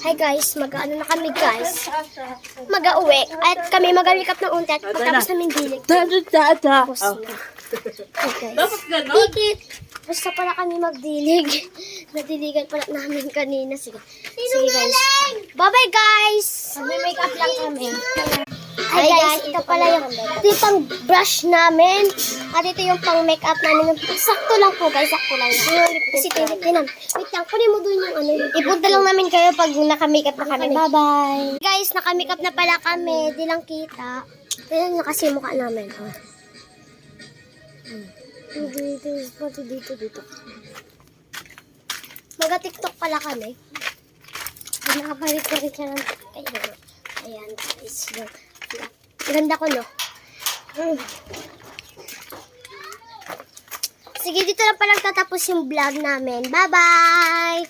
Hi guys, mag-ano na kami guys. Mag-uwi at kami mag-wake up ng unti at pagkapos namin dilig. Tapos na. Okay guys. Tikit! Basta pala kami magdilig. Nadiligan pala namin kanina. Sige guys. Bye-bye guys! Mag-make up lang kami. Hi guys, ito pala yung pang brush namin. At ito yung pang make up namin. Sakto lang po guys, sakto lang. Kasi tinan. Wait lang, kunin mo dun yung ano. Ipunta lang namin kayo pag naka-make up na kami. Bye-bye. Guys, naka-make up na pala kami. Di lang kita. Tignan nyo kasi yung mukha namin. Dito. Maga-tiktok pala kami. Nakabalik ko rin siya ng ayan guys. Ganda ko, no? Sige, dito lang palang tatapos yung vlog namin. Bye-bye!